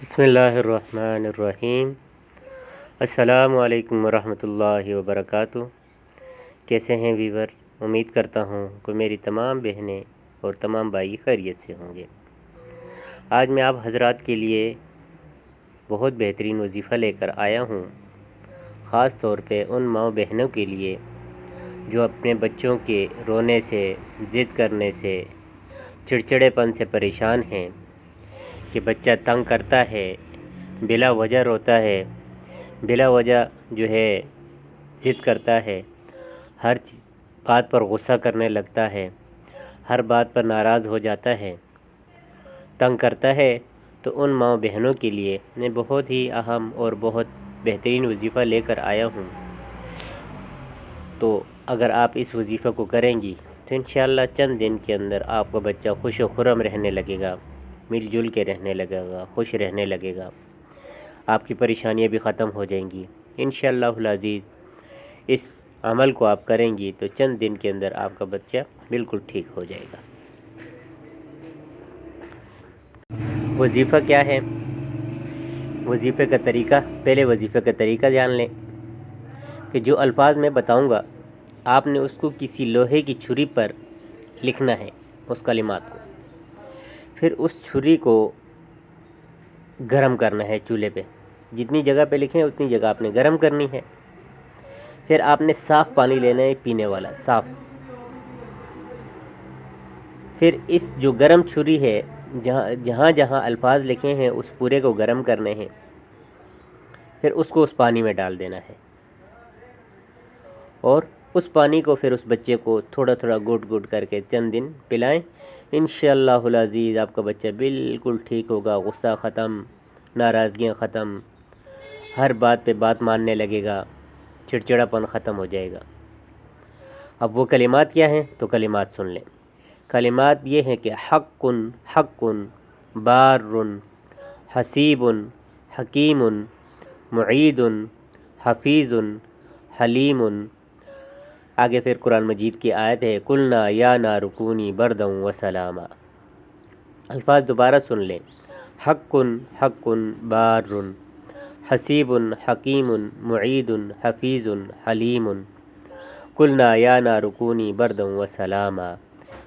بسم اللہ الرحمن الرحیم۔ السلام علیکم ورحمۃ اللہ وبرکاتہ۔ کیسے ہیں ویور؟ امید کرتا ہوں کہ میری تمام بہنیں اور تمام بھائی خیریت سے ہوں گے۔ آج میں آپ حضرات کے لیے بہت بہترین وظیفہ لے کر آیا ہوں، خاص طور پہ ان ماؤں بہنوں کے لیے جو اپنے بچوں کے رونے سے، ضد کرنے سے، چڑچڑے پن سے پریشان ہیں کہ بچہ تنگ کرتا ہے، بلا وجہ روتا ہے، بلا وجہ جو ہے ضد کرتا ہے، ہر بات پر غصہ کرنے لگتا ہے، ہر بات پر ناراض ہو جاتا ہے، تنگ کرتا ہے۔ تو ان ماؤں بہنوں کے لیے میں بہت ہی اہم اور بہت بہترین وظیفہ لے کر آیا ہوں۔ تو اگر آپ اس وظیفہ کو کریں گی تو انشاءاللہ چند دن کے اندر آپ کا بچہ خوش و خرم رہنے لگے گا، مل جل کے رہنے لگے گا، خوش رہنے لگے گا، آپ کی پریشانیاں بھی ختم ہو جائیں گی انشاءاللہ العزیز۔ اس عمل کو آپ کریں گی تو چند دن کے اندر آپ کا بچہ بالکل ٹھیک ہو جائے گا۔ وظیفہ کیا ہے؟ وظیفے کا طریقہ، پہلے وظیفے کا طریقہ جان لیں کہ جو الفاظ میں بتاؤں گا آپ نے اس کو کسی لوہے کی چھری پر لکھنا ہے، اس کلمات کو، پھر اس چھری کو گرم کرنا ہے چولہے پہ، جتنی جگہ پہ لکھیں اتنی جگہ آپ نے گرم کرنی ہے۔ پھر آپ نے صاف پانی لینا ہے، پینے والا صاف۔ پھر اس جو گرم چھری ہے، جہاں جہاں الفاظ لکھے ہیں اس پورے کو گرم کرنے ہیں، پھر اس کو اس پانی میں ڈال دینا ہے، اور اس پانی کو پھر اس بچے کو تھوڑا تھوڑا گھٹ گھٹ کر کے چند دن پلائیں۔ انشاءاللہ العزیز آپ کا بچہ بالکل ٹھیک ہوگا، غصہ ختم، ناراضگیاں ختم، ہر بات پہ بات ماننے لگے گا، چڑچڑا پن ختم ہو جائے گا۔ اب وہ کلمات کیا ہیں تو کلمات سن لیں۔ کلمات یہ ہیں کہ حق حق، بار، حسیب، حکیم، معید، حفیظ، حلیم۔ آگے پھر قرآن مجید کی آیت ہے قلنا یا نار کونی بردا وسلاما۔ الفاظ دوبارہ سن لیں۔ حق حق، بار، حسیب، حکیم، معید، حفیظ، حلیم۔ قلنا یا نار کونی بردا وسلاما۔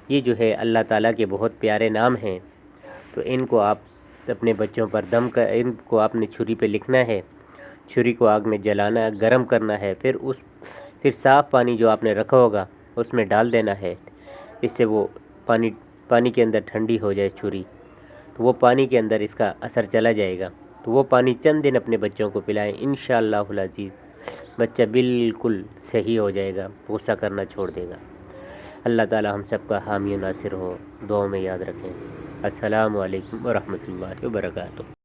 یہ جو ہے اللہ تعالیٰ کے بہت پیارے نام ہیں، تو ان کو آپ اپنے بچوں پر ان کو آپ نے چھری پہ لکھنا ہے، چھری کو آگ میں جلانا، گرم کرنا ہے، پھر صاف پانی جو آپ نے رکھا ہوگا اس میں ڈال دینا ہے، اس سے وہ پانی کے اندر ٹھنڈی ہو جائے چھری، تو وہ پانی کے اندر اس کا اثر چلا جائے گا، تو وہ پانی چند دن اپنے بچوں کو پلائیں، انشاءاللہ العزیز بچہ بالکل صحیح ہو جائے گا، غصہ کرنا چھوڑ دے گا۔ اللہ تعالی ہم سب کا حامی و ناصر ہو، دعاؤں میں یاد رکھیں۔ السلام علیکم ورحمۃ اللہ وبرکاتہ۔